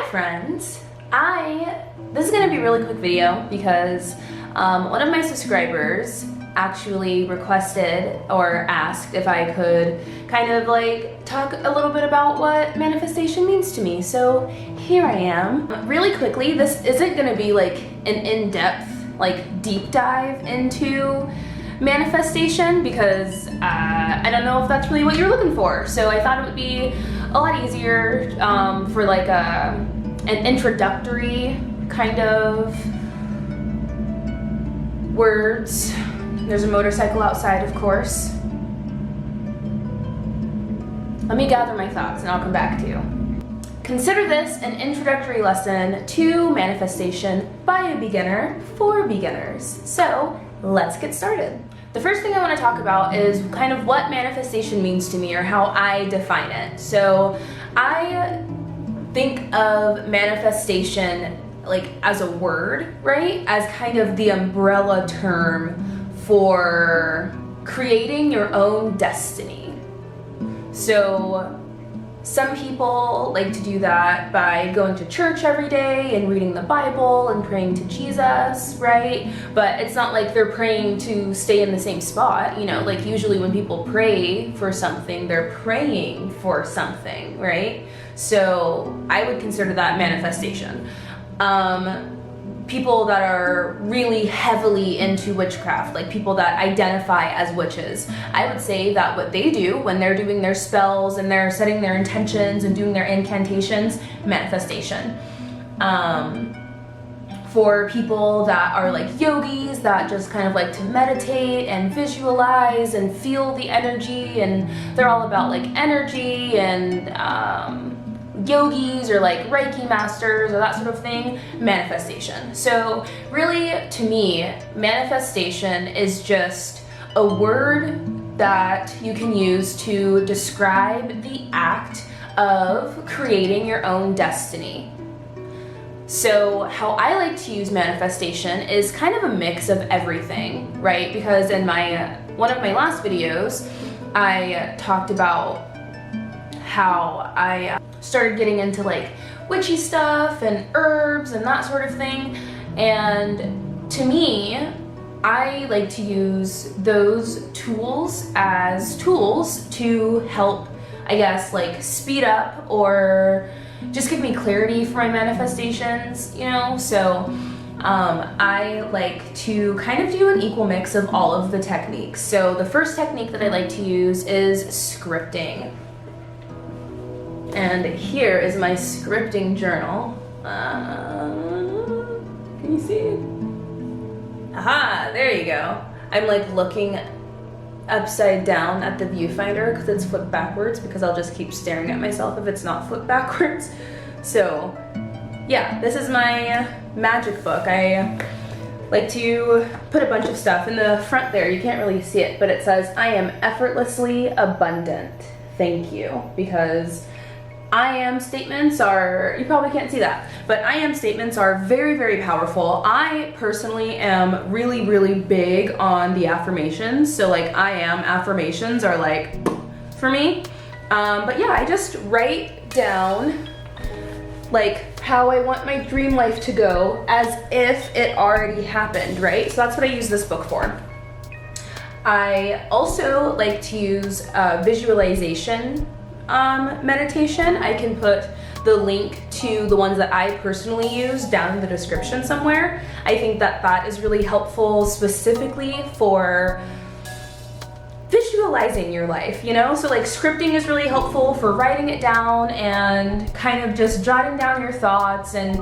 friends. This is gonna be a really quick video because one of my subscribers actually requested or asked if I could kind of like talk a little bit about what manifestation means to me. So here I am. Really quickly, this isn't gonna be like an in-depth, like deep dive into manifestation because I don't know if that's really what you're looking for. So I thought it would be a lot easier for like an introductory kind of words. There's a motorcycle outside, of course. Let me gather my thoughts and I'll come back to you. Consider this an introductory lesson to manifestation by a beginner for beginners. So let's get started. The first thing I want to talk about is kind of what manifestation means to me or how I define it. So I think of manifestation like as a word, right? As kind of the umbrella term for creating your own destiny. So some people like to do that by going to church every day and reading the Bible and praying to Jesus, right? But it's not like they're praying to stay in the same spot, you know, like usually when people pray for something, they're praying for something, right? So I would consider that manifestation. People that are really heavily into witchcraft, like people that identify as witches, I would say that what they do when they're doing their spells and they're setting their intentions and doing their incantations, manifestation. For people that are like yogis that just kind of like to meditate and visualize and feel the energy, and they're all about like energy and yogis or like Reiki masters or that sort of thing, manifestation. So really, to me, manifestation is just a word that you can use to describe the act of creating your own destiny. So how I like to use manifestation is kind of a mix of everything, right? Because in one of my last videos, I talked about how I started getting into like witchy stuff and herbs and that sort of thing. And to me, I like to use those tools as tools to help, I guess, like speed up or just give me clarity for my manifestations, you know? So I like to kind of do an equal mix of all of the techniques. So the first technique that I like to use is scripting. And here is my scripting journal. Can you see it? Aha, there you go. I'm like looking upside down at the viewfinder because it's flipped backwards, because I'll just keep staring at myself if it's not flipped backwards. So yeah, this is my magic book. I like to put a bunch of stuff in the front there. You can't really see it, but it says, "I am effortlessly abundant. Thank you," because I am statements are, you probably can't see that, but I am statements are very, very powerful. I personally am really, really big on the affirmations. So like I am affirmations are like for me. But yeah, I just write down like how I want my dream life to go as if it already happened, right? So that's what I use this book for. I also like to use visualization meditation. I can put the link to the ones that I personally use down in the description somewhere. I think that that is really helpful specifically for visualizing your life, you know? So like scripting is really helpful for writing it down and kind of just jotting down your thoughts, and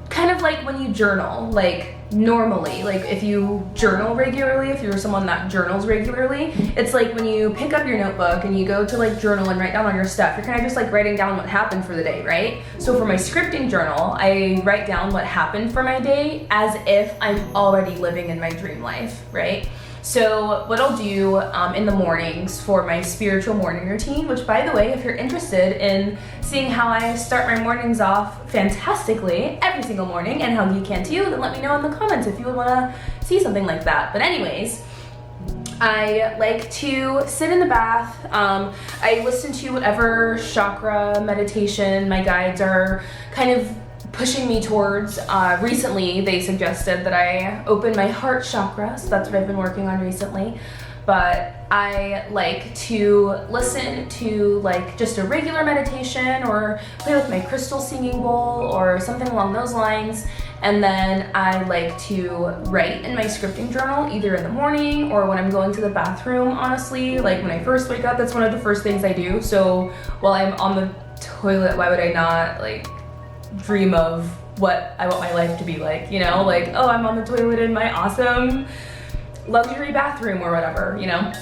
kind of like when you journal, like normally, like if you journal regularly, if you're someone that journals regularly, it's like when you pick up your notebook and you go to like journal and write down all your stuff, you're kind of just like writing down what happened for the day, right? So for my scripting journal, I write down what happened for my day as if I'm already living in my dream life, right? So what I'll do in the mornings for my spiritual morning routine, which by the way, if you're interested in seeing how I start my mornings off fantastically every single morning and how you can too, then let me know in the comments if you would want to see something like that. But anyways, I like to sit in the bath. I listen to whatever chakra meditation my guides are kind of pushing me towards. Recently, they suggested that I open my heart chakra, so that's what I've been working on recently. But I like to listen to like just a regular meditation or play with my crystal singing bowl or something along those lines. And then I like to write in my scripting journal either in the morning or when I'm going to the bathroom, honestly. Like when I first wake up, that's one of the first things I do. So while I'm on the toilet, why would I not like dream of what I want my life to be like, you know? Like, oh, I'm on the toilet in my awesome luxury bathroom or whatever, you know?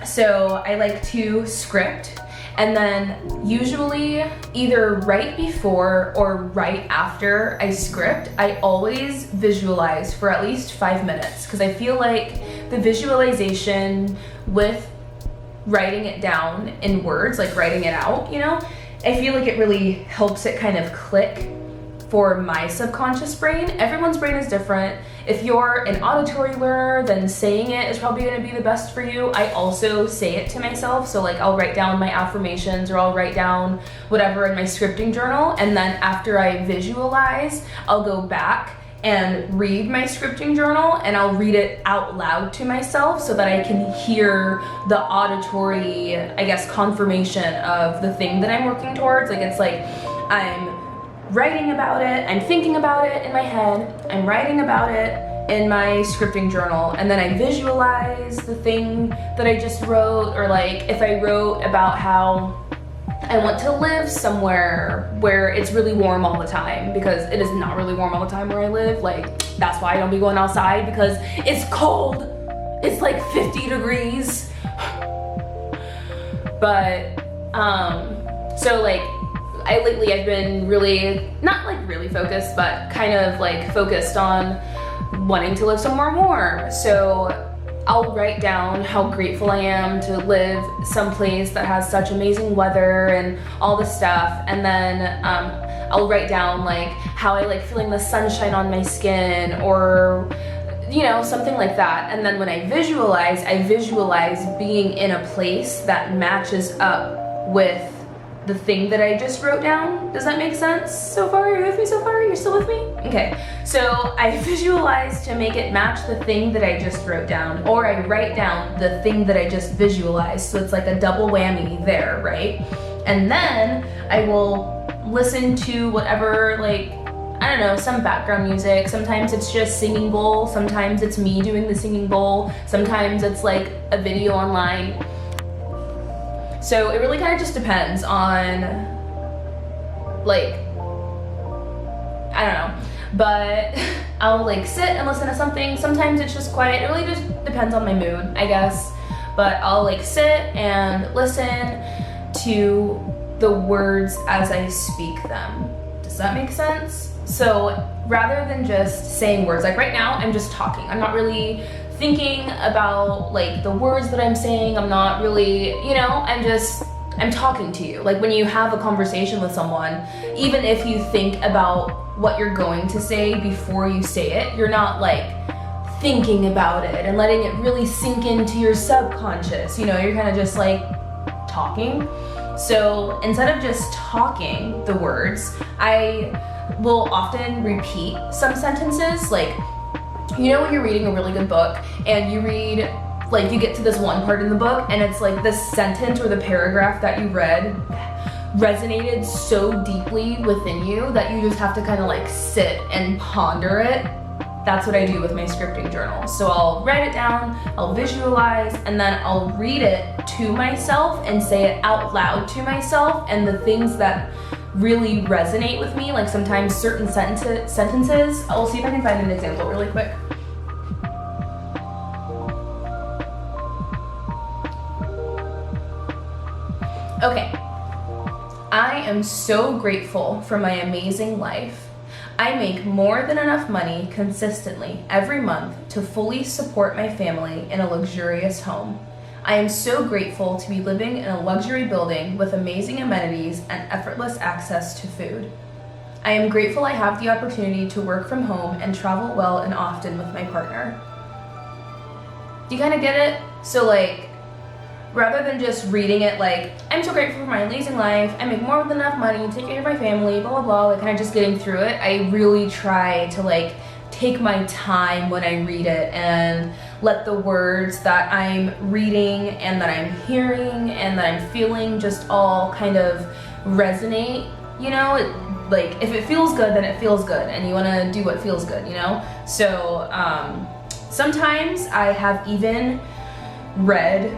So I like to script, and then usually either right before or right after I script, I always visualize for at least 5 minutes, because I feel like the visualization with writing it down in words, like writing it out, you know, I feel like it really helps it kind of click for my subconscious brain. Everyone's brain is different. If you're an auditory learner, then saying it is probably gonna be the best for you. I also say it to myself, so like I'll write down my affirmations or I'll write down whatever in my scripting journal, and then after I visualize, I'll go back and read my scripting journal and I'll read it out loud to myself so that I can hear the auditory, I guess, confirmation of the thing that I'm working towards. Like it's like I'm writing about it, I'm thinking about it in my head, I'm writing about it in my scripting journal, and then I visualize the thing that I just wrote. Or like if I wrote about how I want to live somewhere where it's really warm all the time, because it is not really warm all the time where I live. Like that's why I don't be going outside, because it's cold. It's like 50 degrees. But so like I've been really, not like really focused, but kind of like focused on wanting to live somewhere warm. So I'll write down how grateful I am to live someplace that has such amazing weather and all this stuff. And then I'll write down like how I like feeling the sunshine on my skin, or you know, something like that. And then when I visualize being in a place that matches up with the thing that I just wrote down. Does that make sense so far? Are you with me so far? You're still with me? Okay, so I visualize to make it match the thing that I just wrote down, or I write down the thing that I just visualized, so it's like a double whammy there, right? And then I will listen to whatever, like, I don't know, some background music. Sometimes it's just singing bowl, sometimes it's me doing the singing bowl, sometimes it's like a video online. So it really kind of just depends on, like, I don't know, but I'll like sit and listen to something. Sometimes it's just quiet. It really just depends on my mood, I guess. But I'll like sit and listen to the words as I speak them. Does that make sense? So rather than just saying words, like right now I'm just talking. I'm not really thinking about like the words that I'm saying. I'm not really, you know, I'm talking to you. Like when you have a conversation with someone, even if you think about what you're going to say before you say it, you're not like thinking about it and letting it really sink into your subconscious. You know, you're kind of just like talking. So instead of just talking the words, I will often repeat some sentences. Like, you know when you're reading a really good book and you read, like you get to this one part in the book and it's like this sentence or the paragraph that you read resonated so deeply within you that you just have to kind of like sit and ponder it. That's what I do with my scripting journal. So I'll write it down, I'll visualize, and then I'll read it to myself and say it out loud to myself, and the things that really resonate with me, like sometimes certain sentences, I'll see if I can find an example really quick. Okay, I am so grateful for my amazing life. I make more than enough money consistently every month to fully support my family in a luxurious home. I am so grateful to be living in a luxury building with amazing amenities and effortless access to food. I am grateful I have the opportunity to work from home and travel well and often with my partner. Do you kind of get it? So like, rather than just reading it like, I'm so grateful for my amazing life, I make more than enough money, take care of my family, blah, blah, blah, like kind of just getting through it, I really try to like take my time when I read it and let the words that I'm reading and that I'm hearing and that I'm feeling just all kind of resonate, you know? Like, if it feels good, then it feels good, and you wanna do what feels good, you know? So, sometimes I have even read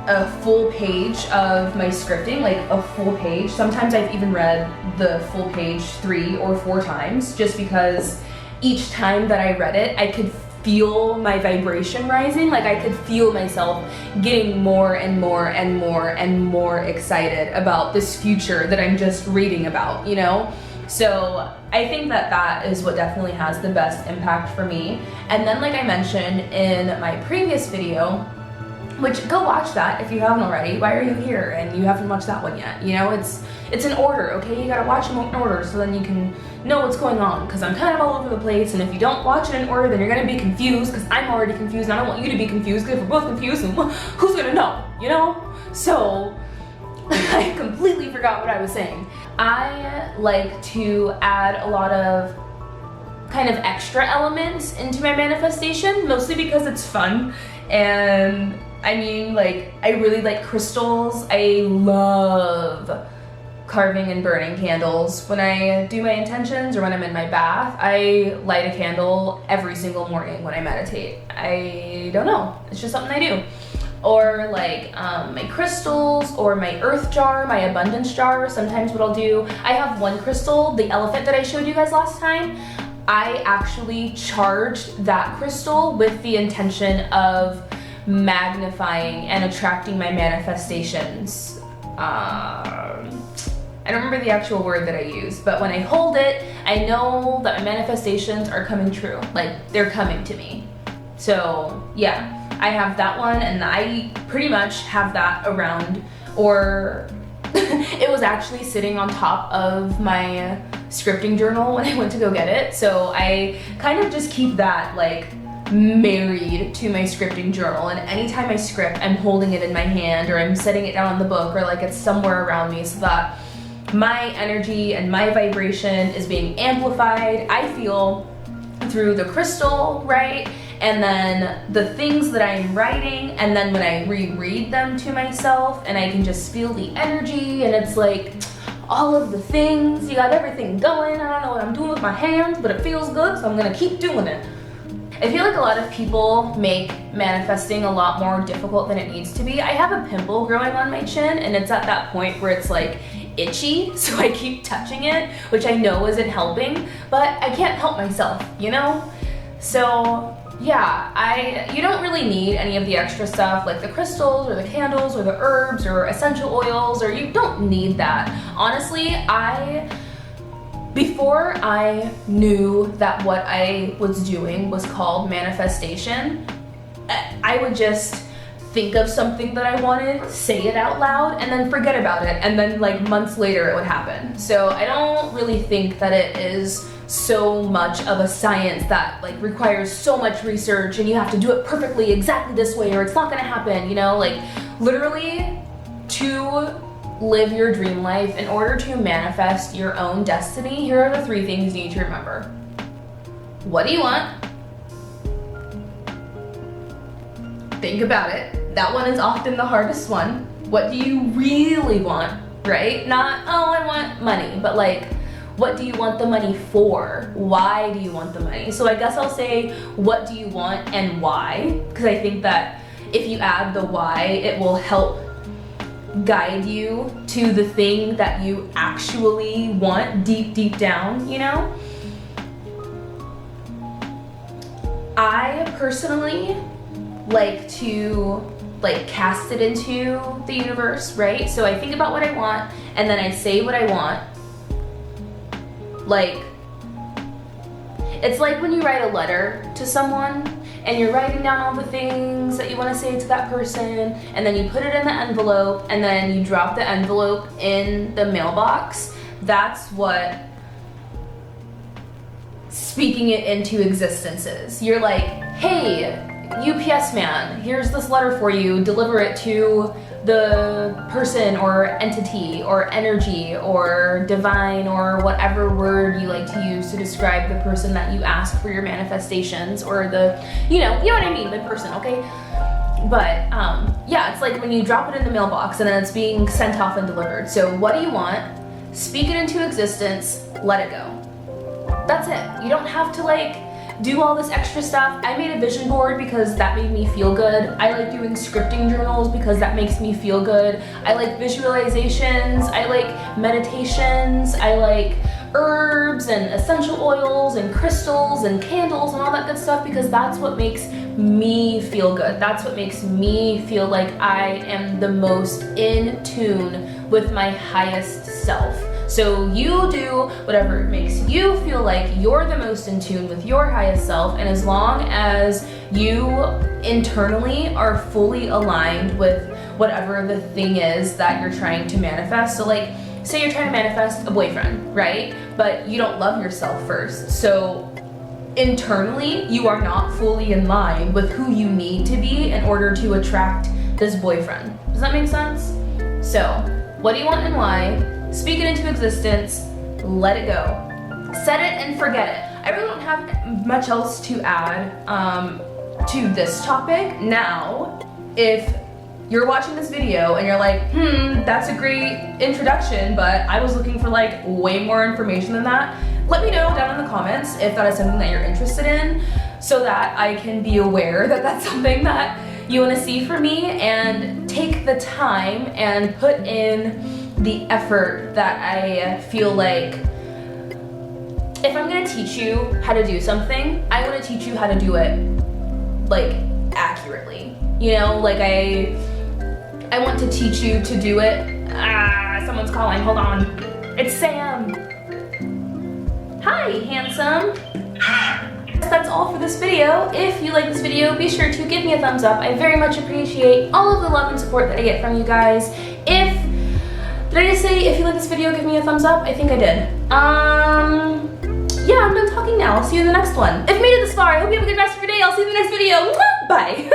a full page of my scripting, like a full page. Sometimes I've even read the full page 3 or 4 times, just because each time that I read it, I could feel my vibration rising. Like I could feel myself getting more and more and more and more excited about this future that I'm just reading about, you know? So I think that that is what definitely has the best impact for me. And then like I mentioned in my previous video, which go watch that if you haven't already. Why are you here and you haven't watched that one yet? You know, it's in order, okay? You gotta watch them in order so then you can know what's going on, because I'm kind of all over the place, and if you don't watch it in order, then you're gonna be confused, because I'm already confused, and I don't want you to be confused, because if we're both confused, and who's gonna know, you know? So, I completely forgot what I was saying. I like to add a lot of kind of extra elements into my manifestation, mostly because it's fun, and I mean, like, I really like crystals. I love carving and burning candles. When I do my intentions or when I'm in my bath, I light a candle every single morning when I meditate. I don't know, it's just something I do. Or like my crystals or my earth jar, my abundance jar. Sometimes what I'll do, I have one crystal, the elephant that I showed you guys last time. I actually charged that crystal with the intention of magnifying and attracting my manifestations. I don't remember the actual word that I used, but when I hold it, I know that my manifestations are coming true. Like, they're coming to me. So, yeah, I have that one, and I pretty much have that around, or it was actually sitting on top of my scripting journal when I went to go get it. So I kind of just keep that, like, married to my scripting journal, and anytime I script, I'm holding it in my hand, or I'm setting it down on the book, or like it's somewhere around me, so that my energy and my vibration is being amplified. I feel through the crystal, right? And then the things that I'm writing, and then when I reread them to myself, and I can just feel the energy, and it's like all of the things, you got everything going. I don't know what I'm doing with my hands, but it feels good, so I'm gonna keep doing it. I feel like a lot of people make manifesting a lot more difficult than it needs to be. I have a pimple growing on my chin, and it's at that point where it's like itchy, so I keep touching it, which I know isn't helping, but I can't help myself, you know? So yeah, you don't really need any of the extra stuff like the crystals or the candles or the herbs or essential oils, or you don't need that. Honestly, before I knew that what I was doing was called manifestation, I would just think of something that I wanted, say it out loud, and then forget about it, and then like months later it would happen. So I don't really think that it is so much of a science that like requires so much research and you have to do it perfectly exactly this way or it's not gonna happen, you know? Like, literally, to live your dream life, in order to manifest your own destiny, here are the 3 things you need to remember. What do you want? Think about it. That one is often the hardest one. What do you really want, right? Not, oh, I want money, but like, what do you want the money for? Why do you want the money? So I guess I'll say, what do you want and why? Because I think that if you add the why, it will help guide you to the thing that you actually want deep, deep down, you know? I personally like to cast it into the universe, right? So I think about what I want, and then I say what I want. Like, it's like when you write a letter to someone and you're writing down all the things that you want to say to that person, and then you put it in the envelope, and then you drop the envelope in the mailbox. That's what speaking it into existence is. You're like, hey, UPS man, here's this letter for you, deliver it to the person or entity or energy or divine or whatever word you like to use to describe the person that you ask for your manifestations, or the, you know what I mean, the person, okay? But yeah, it's like when you drop it in the mailbox and then it's being sent off and delivered. So what do you want? Speak it into existence, let it go. That's it. You don't have to like do all this extra stuff. I made a vision board because that made me feel good. I like doing scripting journals because that makes me feel good. I like visualizations, I like meditations, I like herbs and essential oils and crystals and candles and all that good stuff because that's what makes me feel good. That's what makes me feel like I am the most in tune with my highest self. So you do whatever makes you feel like you're the most in tune with your highest self, and as long as you internally are fully aligned with whatever the thing is that you're trying to manifest. So like, say you're trying to manifest a boyfriend, right? But you don't love yourself first. So internally, you are not fully in line with who you need to be in order to attract this boyfriend. Does that make sense? So, what do you want and why? Speak it into existence, let it go. Set it and forget it. I really don't have much else to add to this topic. Now, if you're watching this video and you're like, that's a great introduction, but I was looking for like way more information than that, let me know down in the comments if that is something that you're interested in, so that I can be aware that that's something that you want to see from me, and take the time and put in the effort that I feel like, if I'm gonna teach you how to do something, I want to teach you how to do it like accurately. You know, like I want to teach you to do it. Someone's calling, hold on. It's Sam. Hi, handsome. That's all for this video. If you like this video, be sure to give me a thumbs up. I very much appreciate all of the love and support that I get from you guys. Did I just say if you like this video, give me a thumbs up? I think I did. Yeah, I'm done talking now. I'll see you in the next one. If you made it this far, I hope you have a good rest of your day. I'll see you in the next video. Bye.